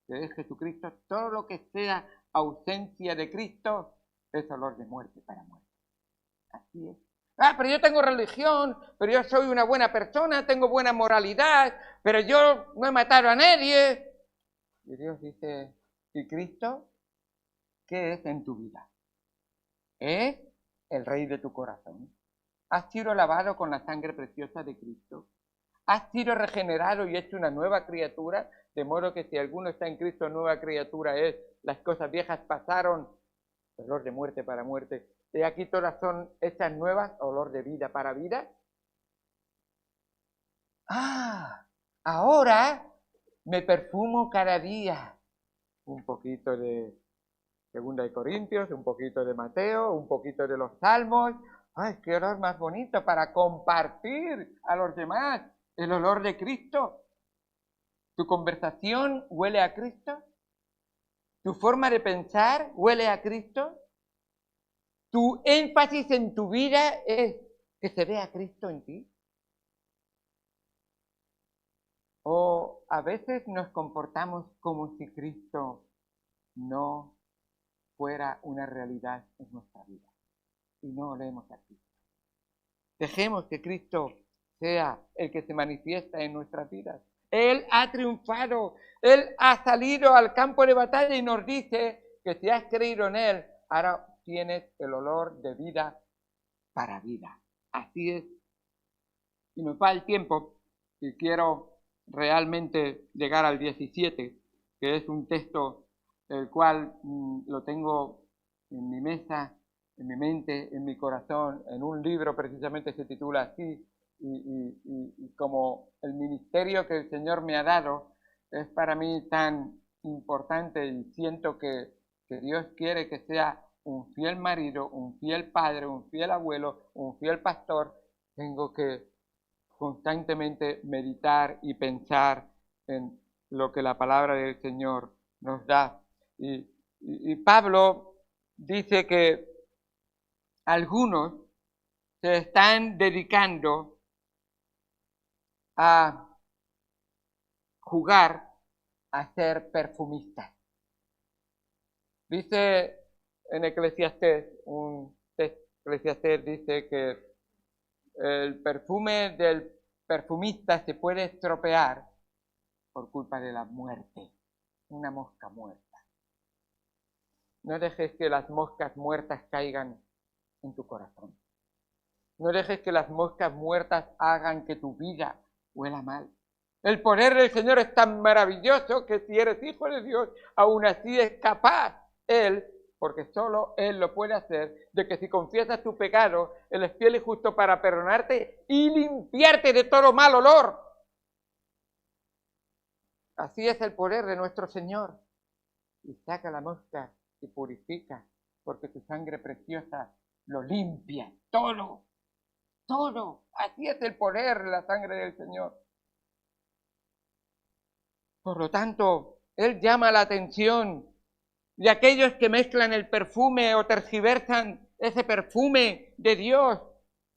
que es Jesucristo. Todo lo que sea ausencia de Cristo es olor de muerte para muerte. Así es. Pero yo tengo religión, pero yo soy una buena persona, tengo buena moralidad, pero yo no he matado a nadie. Y Dios dice, ¿y Cristo qué es en tu vida? Es el Rey de tu corazón. ¿Has sido lavado con la sangre preciosa de Cristo? ¿Has sido regenerado y hecho una nueva criatura? De modo que si alguno está en Cristo, nueva criatura es. Las cosas viejas pasaron, olor de muerte para muerte. Y aquí todas son hechas nuevas, olor de vida para vida. Ahora me perfumo cada día. Un poquito de Segunda de Corintios, un poquito de Mateo, un poquito de los Salmos. ¡Ay, qué olor más bonito para compartir a los demás! El olor de Cristo. ¿Tu conversación huele a Cristo? ¿Tu forma de pensar huele a Cristo? ¿Tu énfasis en tu vida es que se vea Cristo en ti? ¿O a veces nos comportamos como si Cristo no fuera una realidad en nuestra vida y no olemos a Cristo? Dejemos que Cristo sea el que se manifiesta en nuestras vidas. Él ha triunfado, Él ha salido al campo de batalla y nos dice que si has creído en Él, ahora tienes el olor de vida para vida. Así es. Y nos va el tiempo y quiero realmente llegar al 17, que es un texto el cual lo tengo en mi mesa, en mi mente, en mi corazón, en un libro precisamente se titula así, y como el ministerio que el Señor me ha dado es para mí tan importante y siento que Dios quiere que sea un fiel marido, un fiel padre, un fiel abuelo, un fiel pastor, tengo que constantemente meditar y pensar en lo que la palabra del Señor nos da Y Pablo dice que algunos se están dedicando a jugar a ser perfumistas. Dice en Eclesiastés, Eclesiastés dice que el perfume del perfumista se puede estropear por culpa de la muerte, una mosca muerta. No dejes que las moscas muertas caigan en tu corazón. No dejes que las moscas muertas hagan que tu vida huela mal. El poder del Señor es tan maravilloso que si eres hijo de Dios, aún así es capaz Él, porque solo Él lo puede hacer, de que si confiesas tu pecado, Él es fiel y justo para perdonarte y limpiarte de todo mal olor. Así es el poder de nuestro Señor. Y saca la mosca y purifica, porque su sangre preciosa lo limpia, todo. Así es el poder de la sangre del Señor. Por lo tanto, Él llama la atención de aquellos que mezclan el perfume o tergiversan ese perfume de Dios.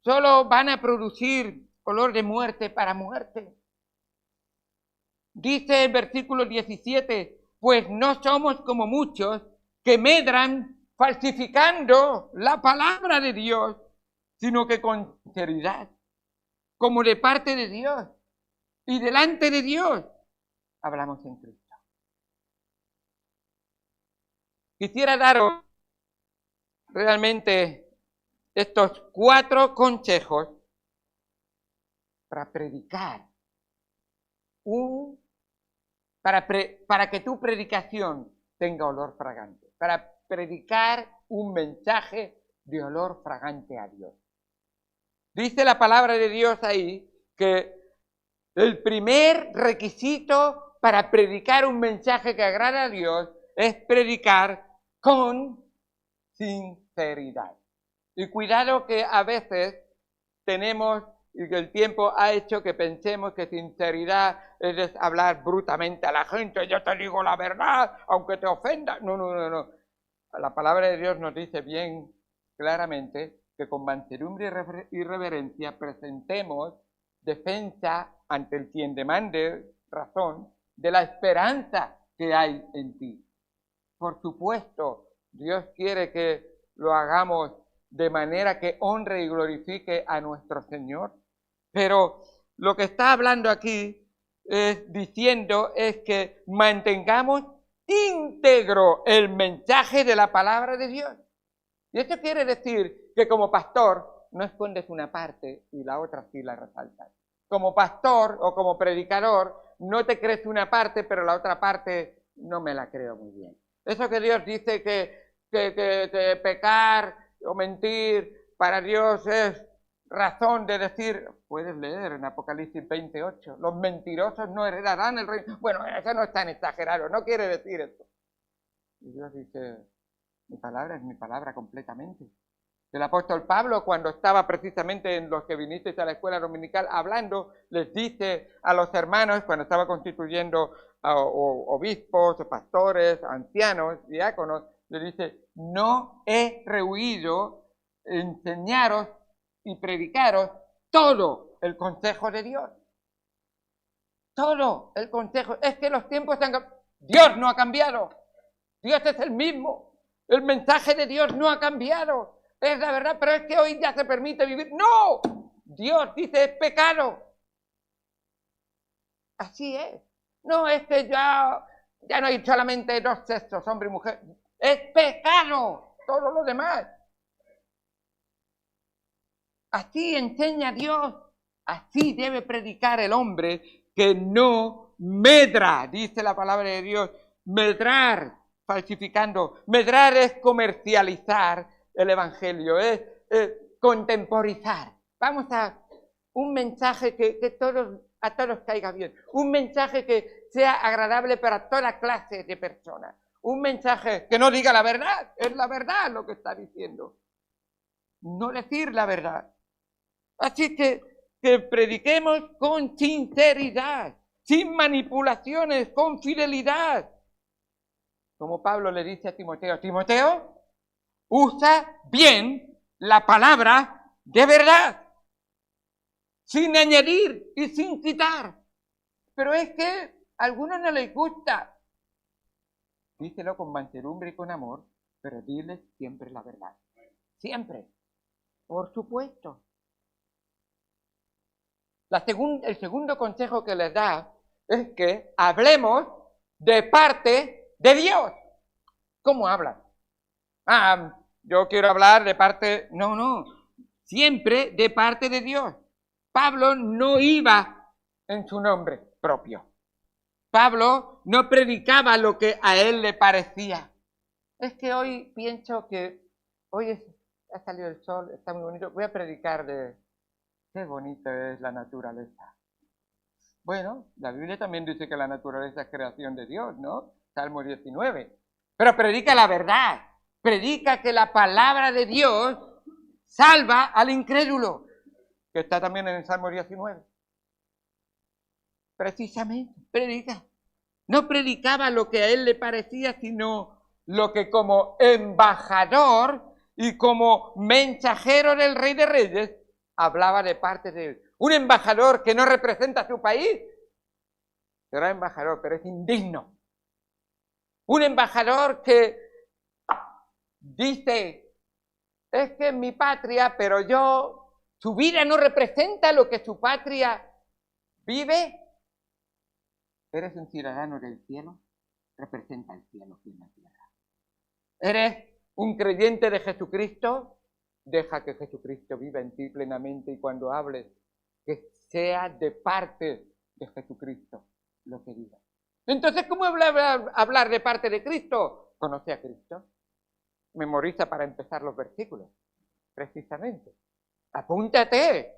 Solo van a producir olor de muerte para muerte. Dice el versículo 17, pues no somos como muchos que medran falsificando la palabra de Dios, sino que con sinceridad, como de parte de Dios y delante de Dios, hablamos en Cristo. Quisiera daros realmente estos 4 consejos para predicar, para que tu predicación tenga olor fragante, para predicar un mensaje de olor fragante a Dios. Dice la palabra de Dios ahí que el primer requisito para predicar un mensaje que agrada a Dios es predicar con sinceridad. Y cuidado que a veces tenemos, y que el tiempo ha hecho que pensemos que sinceridad es hablar brutamente a la gente, yo te digo la verdad, aunque te ofenda. No. La palabra de Dios nos dice bien claramente que con mansedumbre y reverencia presentemos defensa ante el quien demande razón de la esperanza que hay en ti. Por supuesto, Dios quiere que lo hagamos de manera que honre y glorifique a nuestro Señor. Pero lo que está hablando aquí diciendo es que mantengamos íntegro el mensaje de la palabra de Dios. Y esto quiere decir que como pastor no escondes una parte y la otra sí la resaltas. Como pastor o como predicador no te crees una parte, pero la otra parte no me la creo muy bien. Eso que Dios dice que pecar o mentir para Dios es razón de decir, puedes leer en Apocalipsis 28, los mentirosos no heredarán el reino. Bueno, eso no es tan exagerado, no quiere decir esto. Y Dios dice, mi palabra es mi palabra completamente. El apóstol Pablo, cuando estaba precisamente en los que vinisteis a la escuela dominical hablando, les dice a los hermanos, cuando estaba constituyendo obispos, pastores, ancianos, diáconos, les dice, no he rehuido enseñaros y predicaros todo el consejo de Dios. Todo el consejo. Es que los tiempos han cambiado. Dios no ha cambiado. Dios es el mismo. El mensaje de Dios no ha cambiado. Es la verdad, pero es que hoy ya se permite vivir. ¡No! Dios dice, es pecado. Así es. No es que ya no hay solamente 2 sexos, hombre y mujer. Es pecado. Todo lo demás. Así enseña Dios. Así debe predicar el hombre que no medra, dice la palabra de Dios. Medrar, falsificando. Medrar es comercializar el evangelio, es contemporizar. Vamos a un mensaje que a todos caiga bien. Un mensaje que sea agradable para toda clase de personas. Un mensaje que no diga la verdad. Es la verdad lo que está diciendo. No decir la verdad. Así que prediquemos con sinceridad, sin manipulaciones, con fidelidad. Como Pablo le dice a Timoteo, Timoteo, usa bien la palabra de verdad, sin añadir y sin quitar. Pero es que a algunos no les gusta. Díselo con mansedumbre y con amor, pero diles siempre la verdad. Siempre. Por supuesto. El segundo consejo que les da es que hablemos de parte de Dios. ¿Cómo hablan? Yo quiero hablar de parte... No. Siempre de parte de Dios. Pablo no iba en su nombre propio. Pablo no predicaba lo que a él le parecía. Es que hoy pienso que ha salido el sol, está muy bonito. Voy a predicar de qué bonito es la naturaleza. Bueno, la Biblia también dice que la naturaleza es creación de Dios, ¿no? Salmo 19. Pero predica la verdad. Predica que la palabra de Dios salva al incrédulo, que está también en el Salmo 19. Precisamente, predica. No predicaba lo que a él le parecía, sino lo que como embajador y como mensajero del Rey de Reyes hablaba de parte de él. Un embajador que no representa a su país será embajador, pero es indigno. Un embajador que dice, es que es mi patria, pero su vida no representa lo que su patria vive. ¿Eres un ciudadano del cielo? Representa el cielo aquí en la tierra. ¿Eres un creyente de Jesucristo? Deja que Jesucristo viva en ti plenamente y cuando hables, que sea de parte de Jesucristo lo que digas. Entonces, ¿cómo hablar de parte de Cristo? Conoce a Cristo. Memoriza para empezar los versículos, precisamente. Apúntate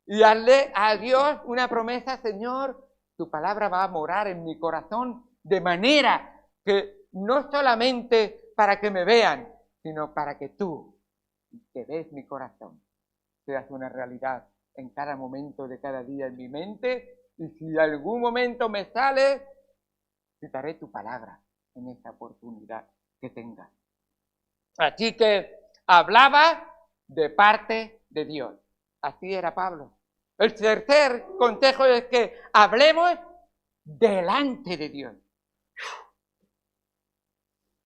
y hazle a Dios una promesa, Señor, tu palabra va a morar en mi corazón de manera que no solamente para que me vean, sino para que tú, que ves mi corazón, seas una realidad en cada momento de cada día en mi mente, y si algún momento me sale, citaré tu palabra en esta oportunidad que tengas. Así que hablaba de parte de Dios. Así era Pablo. El tercer consejo es que hablemos delante de Dios.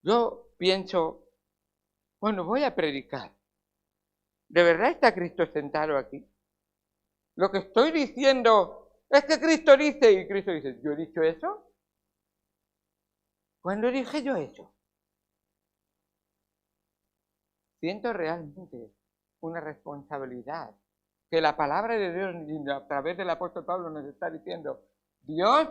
Yo pienso, bueno, voy a predicar. ¿De verdad está Cristo sentado aquí? Lo que estoy diciendo es que Cristo dice, y Cristo dice, ¿yo he dicho eso? ¿Cuándo dije yo eso? Siento realmente una responsabilidad que la palabra de Dios a través del apóstol Pablo nos está diciendo, Dios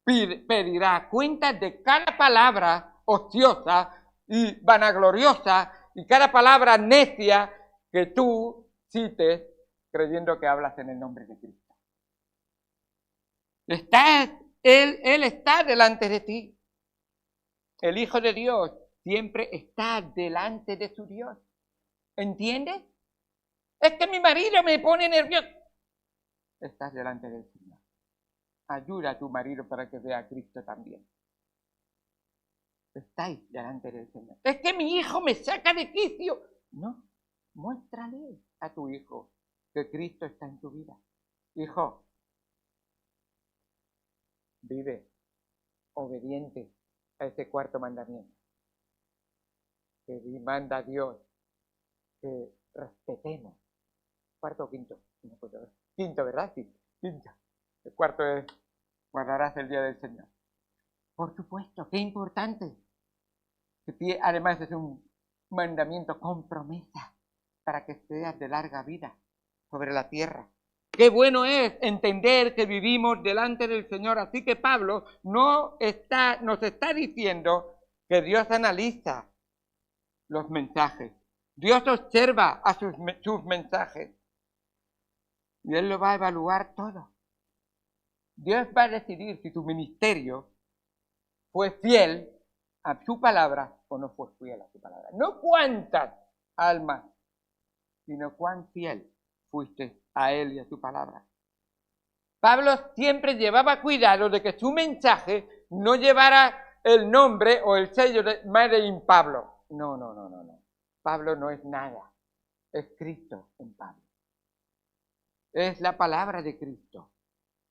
pedirá cuentas de cada palabra ociosa y vanagloriosa y cada palabra necia que tú cites creyendo que hablas en el nombre de Cristo. Él está delante de ti. El Hijo de Dios siempre está delante de su Dios. ¿Entiendes? Es que mi marido me pone nervioso. Estás delante del Señor. Ayuda a tu marido para que vea a Cristo también. Estáis delante del Señor. Es que mi hijo me saca de quicio. No, muéstrale a tu hijo que Cristo está en tu vida. Hijo, vive obediente a ese cuarto mandamiento. Que manda Dios que respetemos. ¿Cuarto o quinto? Quinto, ¿verdad? Sí, quinto. El cuarto es, guardarás el día del Señor. Por supuesto, qué importante. Además es un mandamiento con promesa para que seas de larga vida sobre la tierra. Qué bueno es entender que vivimos delante del Señor. Así que Pablo nos está diciendo que Dios analiza los mensajes. Dios observa a sus mensajes y Él lo va a evaluar todo. Dios va a decidir si tu ministerio fue fiel a su palabra o no fue fiel a su palabra. No cuántas almas, sino cuán fiel fuiste a Él y a su palabra. Pablo siempre llevaba cuidado de que su mensaje no llevara el nombre o el sello de Made in Pablo. No. Pablo no es nada. Es Cristo en Pablo. Es la palabra de Cristo.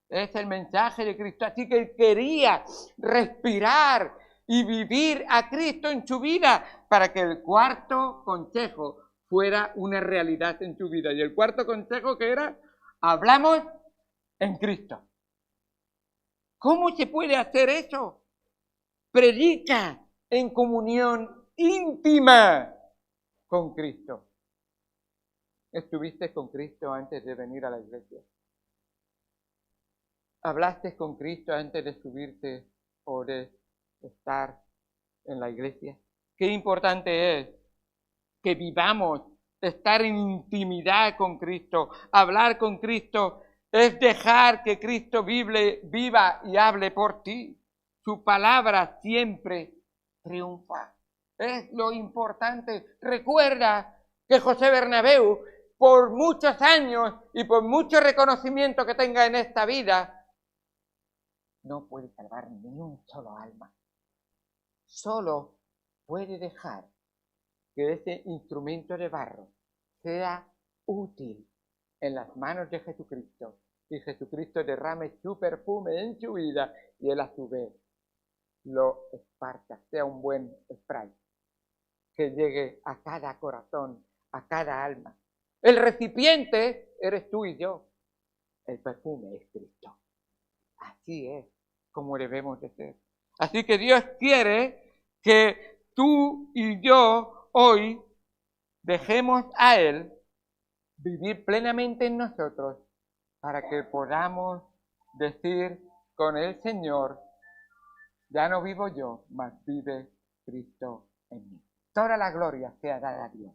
Es el mensaje de Cristo. Así que él quería respirar y vivir a Cristo en su vida para que el cuarto consejo fuera una realidad en su vida. Y el cuarto consejo que era, hablamos en Cristo. ¿Cómo se puede hacer eso? Predica en comunión íntima con Cristo. ¿Estuviste con Cristo antes de venir a la iglesia? ¿Hablaste con Cristo antes de subirte o de estar en la iglesia? Qué importante es que vivamos, estar en intimidad con Cristo. Hablar con Cristo es dejar que Cristo viva y hable por ti. Su palabra siempre triunfa. Es lo importante. Recuerda que José Bernabéu, por muchos años y por mucho reconocimiento que tenga en esta vida, no puede salvar ni un solo alma. Solo puede dejar que ese instrumento de barro sea útil en las manos de Jesucristo y Jesucristo derrame su perfume en su vida y él a su vez lo esparta, sea un buen spray que llegue a cada corazón, a cada alma. El recipiente eres tú y yo, el perfume es Cristo. Así es como debemos de ser. Así que Dios quiere que tú y yo hoy dejemos a Él vivir plenamente en nosotros para que podamos decir con el Señor, ya no vivo yo, mas vive Cristo en mí. Toda la gloria sea dada a Dios.